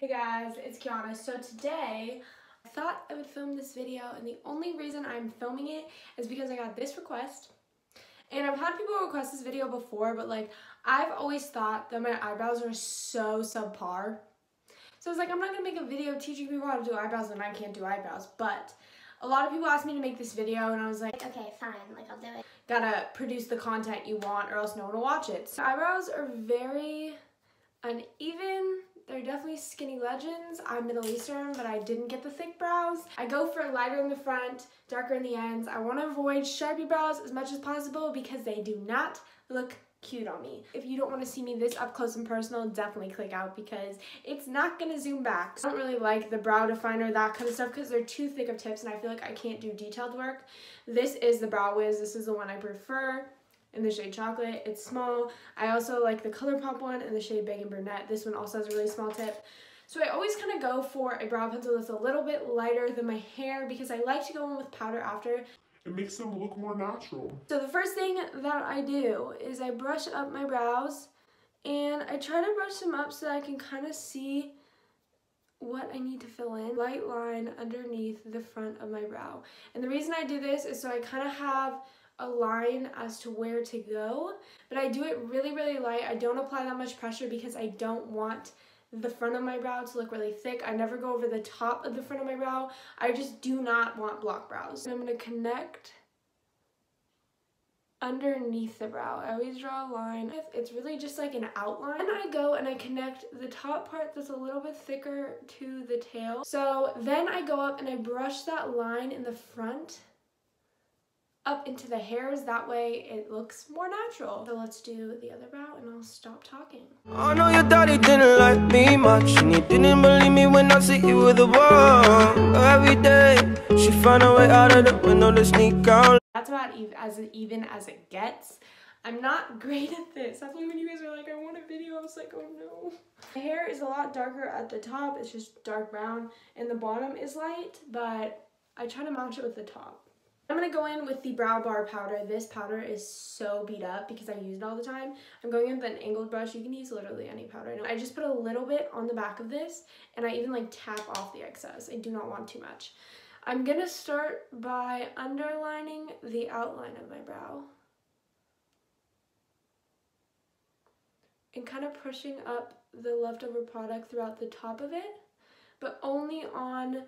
Hey guys, it's Kiana. So today, I thought I would film this video, and the only reason I'm filming it is because I got this request. And I've had people request this video before, but I've always thought that my eyebrows are so subpar. So I was like, I'm not gonna make a video teaching people how to do eyebrows when I can't do eyebrows. But a lot of people asked me to make this video, and I was like, okay, fine, I'll do it. Gotta produce the content you want or else no one will watch it. So eyebrows are very uneven. They're definitely skinny legends. I'm Middle Eastern, but I didn't get the thick brows. I go for lighter in the front, darker in the ends. I want to avoid Sharpie brows as much as possible because they do not look cute on me. If you don't want to see me this up close and personal, definitely click out because it's not going to zoom back. I don't really like the brow definer, that kind of stuff, because they're too thick of tips and I feel like I can't do detailed work. This is the Brow Wiz. This is the one I prefer. In the shade Chocolate. It's small. I also like the ColourPop one in the shade Bacon Brunette. This one also has a really small tip. So I always kind of go for a brow pencil that's a little bit lighter than my hair because I like to go in with powder after. It makes them look more natural. So the first thing that I do is I brush up my brows, and I try to brush them up so that I can kind of see what I need to fill in. Light line underneath the front of my brow. And the reason I do this is so I kind of have a line as to where to go, but I do it really, really light. I don't apply that much pressure because I don't want the front of my brow to look really thick. I never go over the top of the front of my brow. I just do not want block brows. And I'm going to connect underneath the brow. I always draw a line. It's really just like an outline. And I go and I connect the top part that's a little bit thicker to the tail. So then I go up and I brush that line in the front up into the hairs, that way it looks more natural. So let's do the other brow and I'll stop talking. I know your daddy didn't like me much, and he didn't believe me when I see you with the wall. Every day she found a way out of the window to sneak out. That's about as even as it gets. I'm not great at this. That's why when you guys were like, I want a video, I was like, oh no. My hair is a lot darker at the top. It's just dark brown, and the bottom is light, but I try to match it with the top. I'm going to go in with the Brow Bar powder. This powder is so beat up because I use it all the time. I'm going in with an angled brush. You can use literally any powder. I just put a little bit on the back of this, and I even tap off the excess. I do not want too much. I'm going to start by underlining the outline of my brow and kind of pushing up the leftover product throughout the top of it, but only on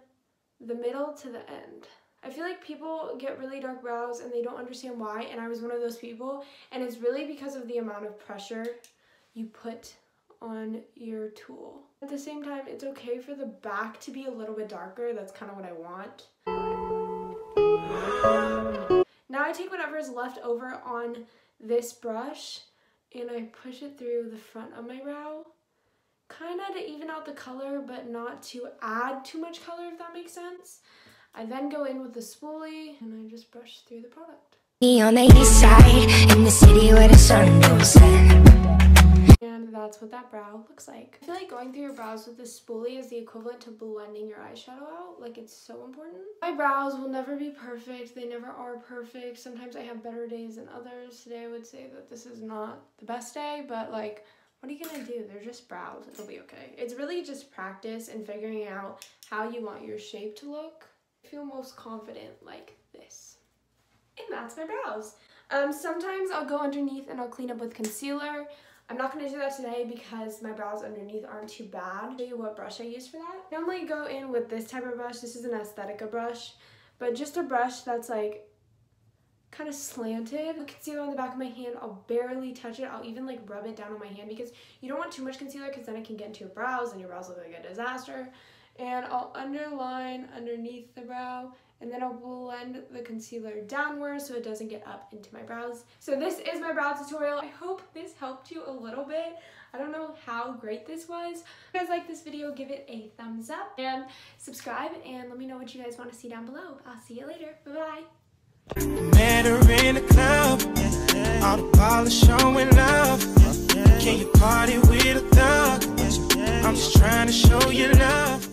the middle to the end. I feel like people get really dark brows and they don't understand why, and I was one of those people, and it's really because of the amount of pressure you put on your tool. At the same time, it's okay for the back to be a little bit darker. That's kind of what I want. Now I take whatever is left over on this brush and I push it through the front of my brow, kind of to even out the color, but not to add too much color, if that makes sense. I then go in with the spoolie and I just brush through the product. On the east side, in the city where the sun goes set. And that's what that brow looks like. I feel like going through your brows with the spoolie is the equivalent to blending your eyeshadow out. It's so important. My brows will never be perfect. They never are perfect. Sometimes I have better days than others. Today I would say that this is not the best day, but what are you gonna do? They're just brows. It'll be okay. It's really just practice and figuring out how you want your shape to look. I feel most confident like this. And that's my brows. Sometimes I'll go underneath and I'll clean up with concealer. I'm not going to do that today because my brows underneath aren't too bad. I'll show you what brush I use for that. I normally go in with this type of brush. This is an Aesthetica brush, but just a brush that's kind of slanted. The concealer on the back of my hand, I'll barely touch it. I'll even rub it down on my hand because you don't want too much concealer because then it can get into your brows and your brows look like a disaster. And I'll underline underneath the brow, and then I'll blend the concealer downward so it doesn't get up into my brows. So this is my brow tutorial. I hope this helped you a little bit. I don't know how great this was. If you guys like this video, give it a thumbs up and subscribe, and let me know what you guys want to see down below. I'll see you later. Bye-bye. Met her in the club, all the polish showing love. Can you party with a thug? I'm just trying to show you love.